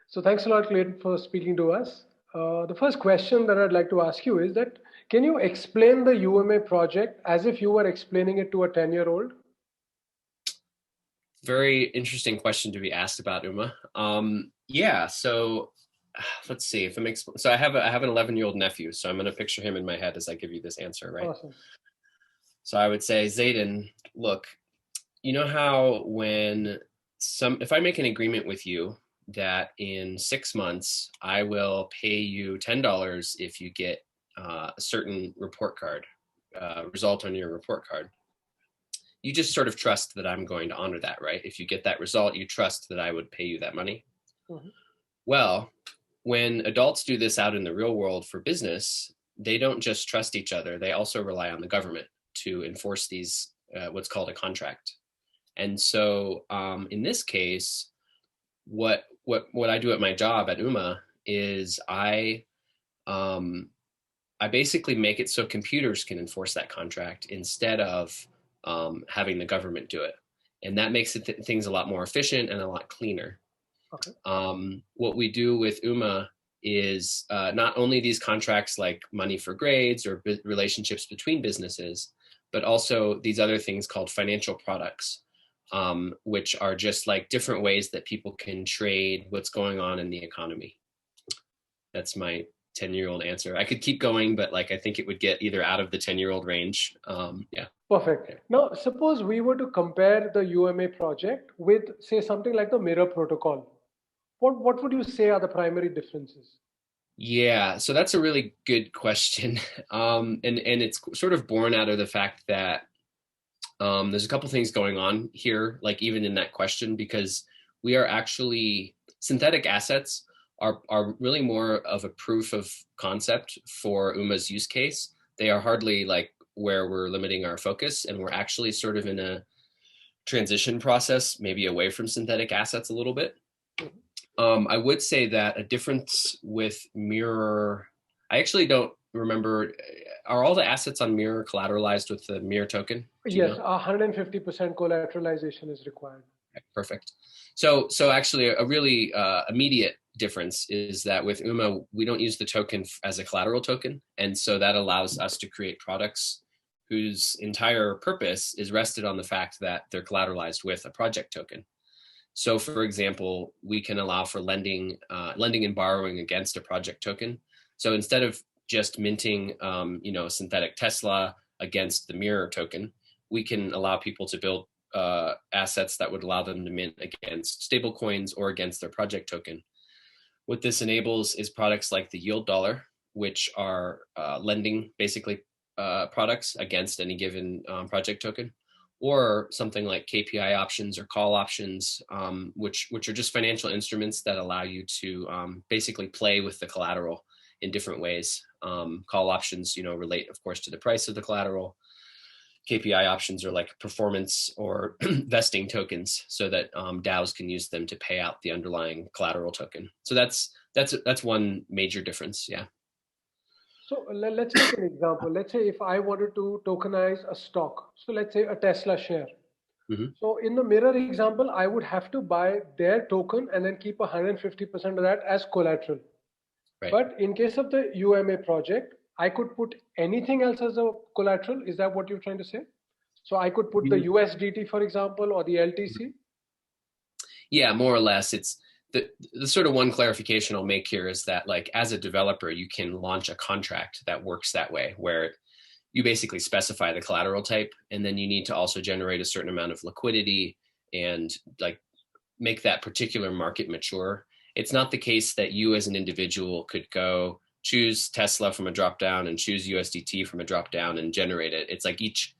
So thanks a lot, Clayton, for speaking to us. The first question that I'd like to ask you is that, can you explain the UMA project as if you were explaining it to a 10-year-old? Very interesting question to be asked about Uma. Yeah, so let's see if it makes. So I have an 11-year-old nephew, so I'm going to picture him in my head as I give you this answer, right? Awesome. So I would say, Zayden, look, you know how if I make an agreement with you that in 6 months I will pay you $10 if you get a certain report card result on your report card. You just sort of trust that I'm going to honor that, right? If you get that result, you trust that I would pay you that money. Mhm. Well, when adults do this out in the real world for business, they don't just trust each other. They also rely on the government to enforce these, what's called a contract. And so in this case, what I do at my job at UMA is I basically make it so computers can enforce that contract instead of having the government do it. And that makes things a lot more efficient and a lot cleaner. Okay. What we do with UMA is not only these contracts like money for grades or relationships between businesses, but also these other things called financial products, which are just like different ways that people can trade what's going on in the economy. That's my 10-year-old answer. I could keep going, but like I think it would get either out of the 10-year-old range. Yeah. Perfect. Now, suppose we were to compare the UMA project with, say, something like the Mirror protocol. What would you say are the primary differences? Yeah, so that's a really good question. And it's sort of born out of the fact that there's a couple things going on here, like even in that question, because we are actually synthetic assets are really more of a proof of concept for UMA's use case. They are hardly like where we're limiting our focus, and we're actually sort of in a transition process, maybe away from synthetic assets a little bit. I would say that a difference with Mirror, I actually don't remember, are all the assets on Mirror collateralized with the Mirror token? Do you Yes, know? 150% collateralization is required. Okay, perfect. So actually a really immediate difference is that with UMA, we don't use the token as a collateral token. And so that allows us to create products whose entire purpose is rested on the fact that they're collateralized with a project token. So for example, we can allow for lending and borrowing against a project token. So instead of just minting, a synthetic Tesla against the Mirror token, we can allow people to build assets that would allow them to mint against stablecoins or against their project token. What this enables is products like the yield dollar, which are lending basically products against any given project token, or something like KPI options or call options, which are just financial instruments that allow you to basically play with the collateral in different ways. Call options, relate, of course, to the price of the collateral. KPI options are like performance or vesting tokens, so that DAOs can use them to pay out the underlying collateral token. So that's one major difference. Yeah. So let's take an example. Let's say if I wanted to tokenize a stock, so let's say a Tesla share. Mm-hmm. So in the Mirror example, I would have to buy their token and then keep 150% of that as collateral. Right. But in case of the UMA project, I could put anything else as a collateral. Is that what you're trying to say? So I could put the USDT, for example, or the LTC. Yeah, more or less. It's the sort of one clarification I'll make here is that, like, as a developer, you can launch a contract that works that way, where you basically specify the collateral type, and then you need to also generate a certain amount of liquidity and like make that particular market mature. It's not the case that you as an individual could go choose Tesla from a drop down and choose USDT from a drop down and generate it. It's like each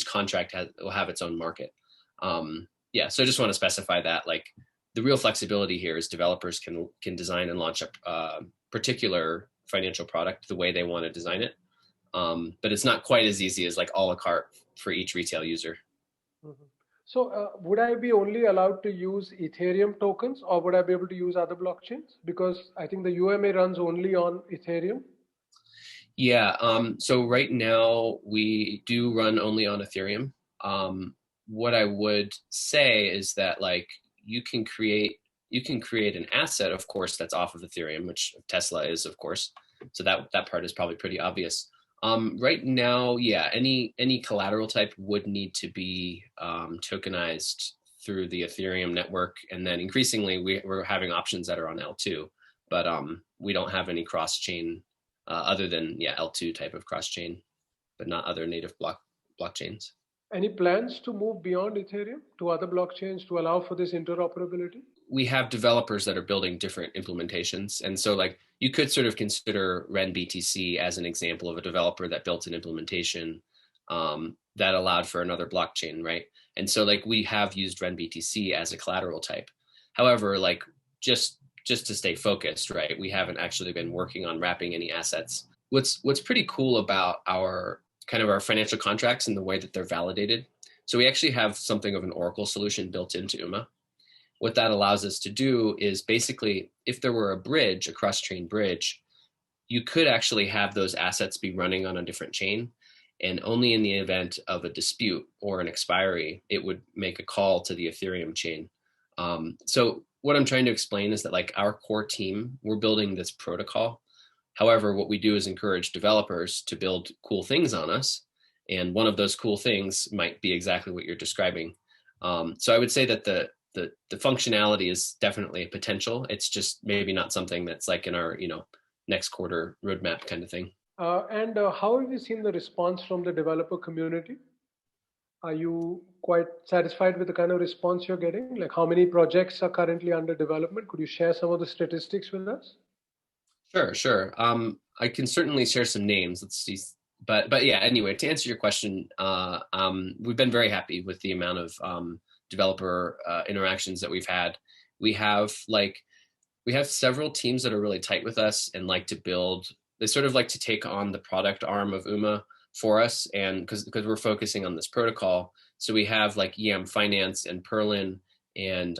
contract will have its own market. Yeah, so I just want to specify that, like, the real flexibility here is developers can design and launch a particular financial product the way they want to design it. But it's not quite as easy as like a la carte for each retail user. Mm-hmm. So would I be only allowed to use Ethereum tokens, or would I be able to use other blockchains? Because I think the UMA runs only on Ethereum. Yeah, so right now we do run only on Ethereum. What I would say is that, like, you can create you can create an asset, of course, that's off of Ethereum, which Tesla is, of course. So that part is probably pretty obvious. Right now, yeah, any collateral type would need to be tokenized through the Ethereum network, and then increasingly we're having options that are on L2, but we don't have any cross chain other than L2 type of cross chain, but not other native blockchains. Any plans to move beyond Ethereum to other blockchains to allow for this interoperability? We have developers that are building different implementations. And so like you could sort of consider RenBTC as an example of a developer that built an implementation that allowed for another blockchain, right? And so like we have used RenBTC as a collateral type. However, like just to stay focused, right? We haven't actually been working on wrapping any assets. What's pretty cool about our kind of our financial contracts and the way that they're validated. So we actually have something of an Oracle solution built into UMA. What that allows us to do is basically, if there were a bridge, a cross-chain bridge, you could actually have those assets be running on a different chain. And only in the event of a dispute or an expiry, it would make a call to the Ethereum chain. So what I'm trying to explain is that like our core team, we're building this protocol. However, what we do is encourage developers to build cool things on us. And one of those cool things might be exactly what you're describing. So I would say that the functionality is definitely a potential. It's just maybe not something that's like in our, next quarter roadmap kind of thing. And how have you seen the response from the developer community? Are you quite satisfied with the kind of response you're getting? Like how many projects are currently under development? Could you share some of the statistics with us? Sure. I can certainly share some names. Let's see. But yeah, anyway, to answer your question, we've been very happy with the amount of developer interactions that we've had. We have several teams that are really tight with us and like to build. They sort of like to take on the product arm of UMA for us, and because we're focusing on this protocol. So we have like Yam Finance and Perlin and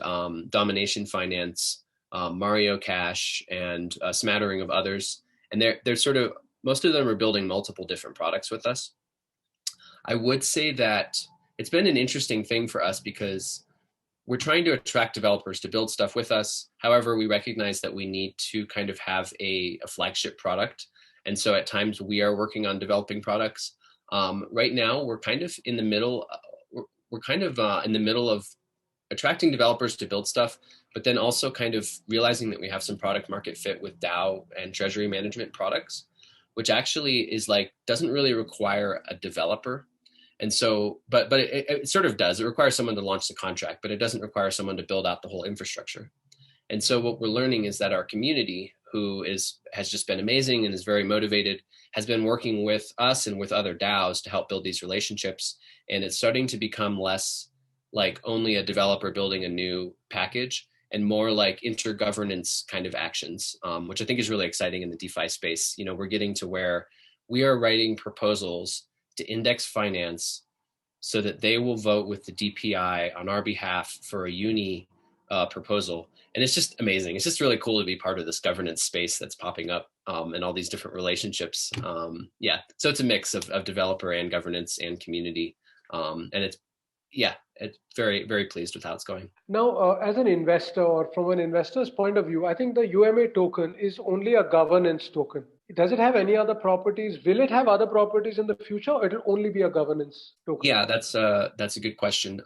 Domination Finance, Mario Cash, and a smattering of others. And they're sort of, most of them are building multiple different products with us. I would say that it's been an interesting thing for us because we're trying to attract developers to build stuff with us. However, we recognize that we need to kind of have a flagship product. And so at times we are working on developing products. Right now, we're kind of in the middle. We're kind of in the middle of attracting developers to build stuff, but then also kind of realizing that we have some product market fit with DAO and treasury management products, which actually is like, doesn't really require a developer. And so, but it sort of does. It requires someone to launch the contract, but it doesn't require someone to build out the whole infrastructure. And so what we're learning is that our community, who has just been amazing and is very motivated, has been working with us and with other DAOs to help build these relationships. And it's starting to become less like only a developer building a new package and more like intergovernance kind of actions, which I think is really exciting in the DeFi space. We're getting to where we are writing proposals to index finance so that they will vote with the DPI on our behalf for a uni proposal. And it's just amazing. It's just really cool to be part of this governance space that's popping up and all these different relationships. So it's a mix of developer and governance and community. And it's very, very pleased with how it's going. Now, as an investor or from an investor's point of view, I think the UMA token is only a governance token. Does it have any other properties? Will it have other properties in the future, or it'll only be a governance token? Yeah, that's a good question.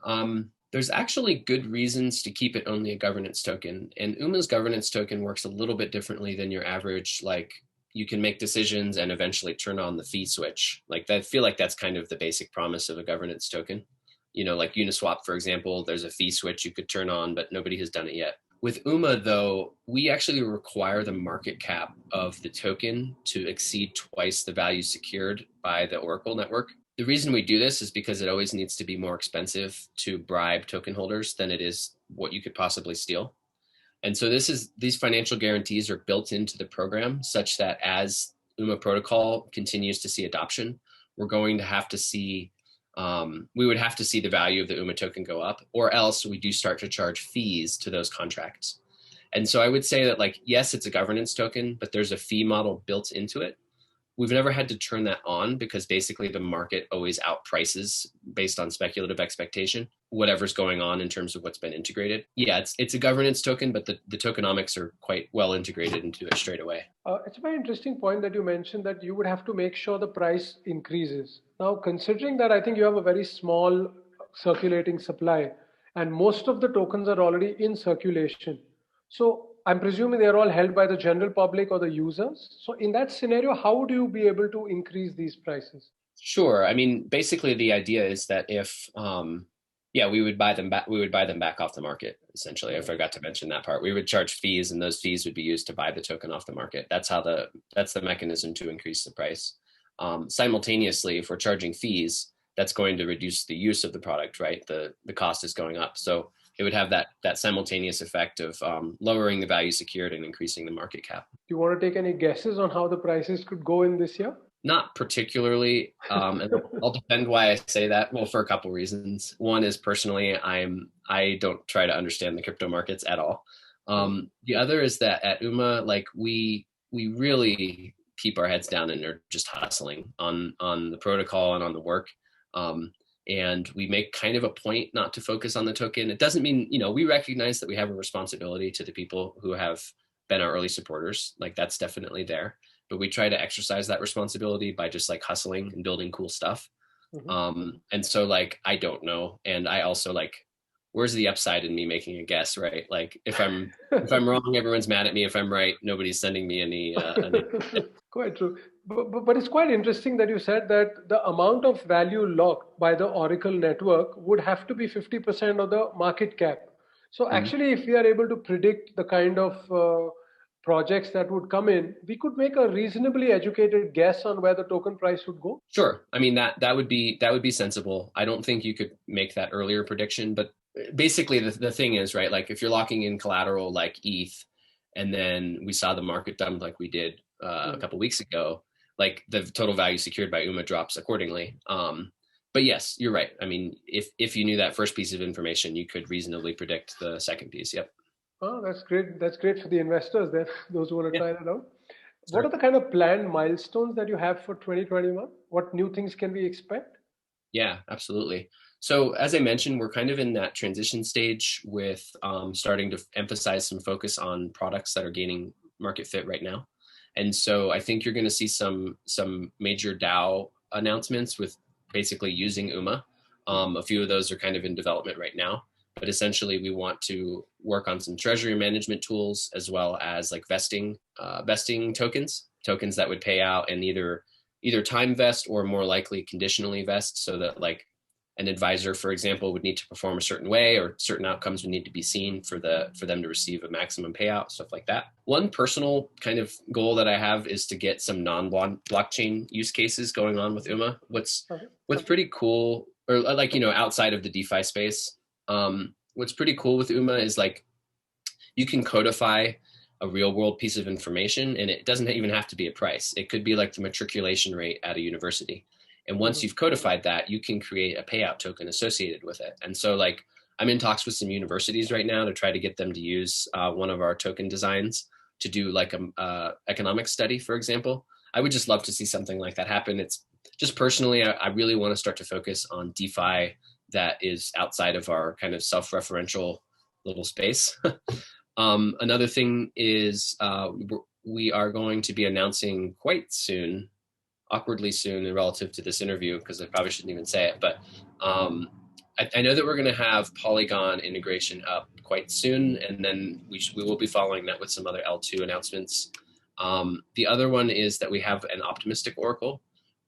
There's actually good reasons to keep it only a governance token. And UMA's governance token works a little bit differently than your average, like you can make decisions and eventually turn on the fee switch. Like I feel like that's kind of the basic promise of a governance token. Like Uniswap, for example, there's a fee switch you could turn on, but nobody has done it yet. With UMA, though, we actually require the market cap of the token to exceed twice the value secured by the Oracle network. The reason we do this is because it always needs to be more expensive to bribe token holders than it is what you could possibly steal. And so these financial guarantees are built into the program such that as UMA protocol continues to see adoption, we're going to have to see we would have to see the value of the UMA token go up, or else we do start to charge fees to those contracts. And so I would say that, like, yes, it's a governance token, but there's a fee model built into it. we've never had to turn that on because basically the market always outprices based on speculative expectation whatever's going on in terms of what's been integrated. Yeah, it's a governance token, but the tokenomics are quite well integrated into it straight away. It's a very interesting point that you mentioned that you would have to make sure the price increases. Now, considering that I think you have a very small circulating supply and most of the tokens are already in circulation. So I'm presuming they're all held by the general public or the users. So in that scenario, how would you be able to increase these prices? Sure. I mean, basically the idea is that if yeah, we would buy them back. We would buy them back off the market. Essentially, I forgot to mention that part. We would charge fees, and those fees would be used to buy the token off the market. That's the mechanism to increase the price. Simultaneously, if we're charging fees, that's going to reduce the use of the product, right? The cost is going up, so it would have that simultaneous effect of lowering the value secured and increasing the market cap. Do you want to take any guesses on how the prices could go in this year? Not particularly, and I'll defend why I say that. Well, for a couple reasons. One is personally, I don't try to understand the crypto markets at all. The other is that at UMA, like we really keep our heads down and are just hustling on the protocol and on the work. And we make kind of a point not to focus on the token. It doesn't mean, we recognize that we have a responsibility to the people who have been our early supporters. Like that's definitely there. But we try to exercise that responsibility by just like hustling and building cool stuff. And so like, I don't know. And I also like, where's the upside in me making a guess, right? Like if I'm wrong, everyone's mad at me. If I'm right, nobody's sending me any. Quite true. But it's quite interesting that you said that the amount of value locked by the Oracle network would have to be 50% of the market cap. So actually, if we are able to predict the kind of projects that would come in, we could make a reasonably educated guess on where the token price would go. Sure. I mean, that would be sensible. I don't think you could make that earlier prediction, but basically the thing is, right, like if you're locking in collateral like ETH, and then we saw the market dump like we did a couple weeks ago, like the total value secured by UMA drops accordingly. But yes, you're right. I mean, if you knew that first piece of information, you could reasonably predict the second piece. Yep. Oh, that's great. That's great for the investors then, those who want to try that out. What are the kind of planned milestones that you have for 2021? What new things can we expect? Yeah, absolutely. So as I mentioned, we're kind of in that transition stage with starting to emphasize some focus on products that are gaining market fit right now. And so I think you're going to see some major DAO announcements with basically using UMA. A few of those are kind of in development right now. But essentially, we want to work on some treasury management tools as well as like vesting tokens that would pay out and either time vest or more likely conditionally vest, so that like an advisor, for example, would need to perform a certain way or certain outcomes would need to be seen for them to receive a maximum payout, stuff like that. One personal kind of goal that I have is to get some non-blockchain use cases going on with UMA. What's pretty cool, or like, outside of the DeFi space, what's pretty cool with UMA is like you can codify a real world piece of information, and it doesn't even have to be a price. It could be like the matriculation rate at a university. And once you've codified that, you can create a payout token associated with it. And so like I'm in talks with some universities right now to try to get them to use one of our token designs to do like a economic study, for example. I would just love to see something like that happen. It's just personally, I really want to start to focus on DeFi that is outside of our kind of self-referential little space. Another thing is we are going to be announcing quite soon, awkwardly soon relative to this interview, because I probably shouldn't even say it, but I know that we're going to have Polygon integration up quite soon, and then we will be following that with some other L2 announcements. The other one is that we have an optimistic oracle,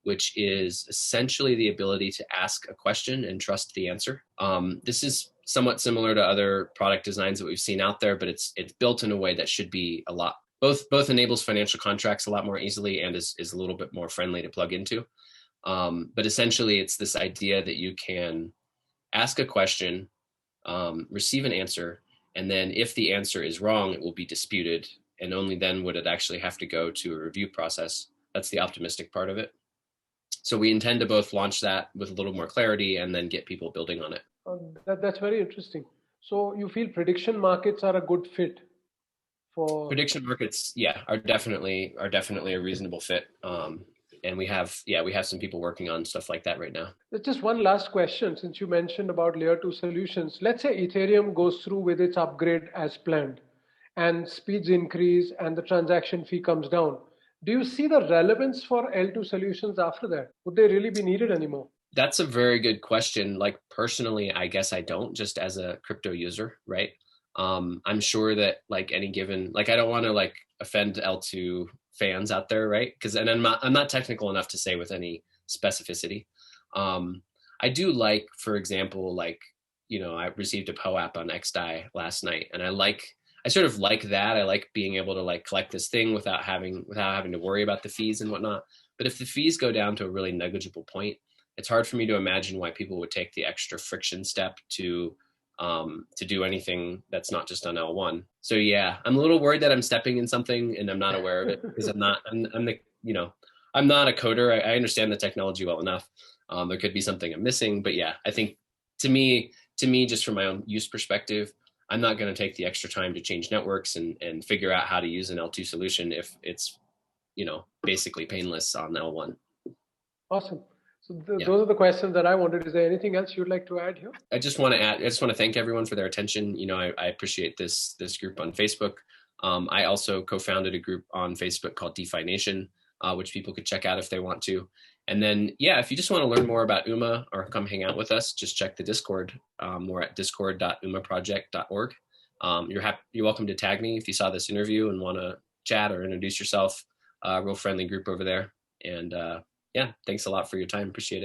which is essentially the ability to ask a question and trust the answer. This is somewhat similar to other product designs that we've seen out there, but it's built in a way that should be a lot, both enables financial contracts a lot more easily and is a little bit more friendly to plug into. But essentially it's this idea that you can ask a question, receive an answer, and then if the answer is wrong, it will be disputed, and only then would it actually have to go to a review process. That's the optimistic part of it. So we intend to both launch that with a little more clarity and then get people building on it. That's very interesting. So you feel prediction markets are a good fit for prediction markets? Yeah, are definitely a reasonable fit. and we have some people working on stuff like that right now. Just one last question, since you mentioned about layer 2 solutions. Let's say Ethereum goes through with its upgrade as planned and speeds increase and the transaction fee comes down. Do you see the relevance for L2 solutions after that? Would they really be needed anymore? That's a very good question. Like personally, I guess I don't, just as a crypto user, right? I'm sure that like any given, like I don't want to like offend L2 fans out there, right? Because and I'm not technical enough to say with any specificity. I do like, for example, like I received a POAP on XDAI last night, and I sort of like that. I like being able to like collect this thing without having to worry about the fees and whatnot. But if the fees go down to a really negligible point, it's hard for me to imagine why people would take the extra friction step to do anything that's not just on L1. So yeah, I'm a little worried that I'm stepping in something and I'm not aware of it, because I'm not a coder. I understand the technology well enough. There could be something I'm missing, but yeah, I think to me, just from my own use perspective, I'm not going to take the extra time to change networks and figure out how to use an L2 solution if it's, basically painless on L1. Awesome. So those are the questions that I wanted. Is there anything else you'd like to add here? I just want to thank everyone for their attention. I appreciate this group on Facebook. I also co-founded a group on Facebook called DeFi Nation, which people could check out if they want to. And then, if you just want to learn more about UMA or come hang out with us, just check the Discord. We're at discord.umaproject.org. You're welcome to tag me if you saw this interview and want to chat or introduce yourself. Real friendly group over there. And thanks a lot for your time. Appreciate it.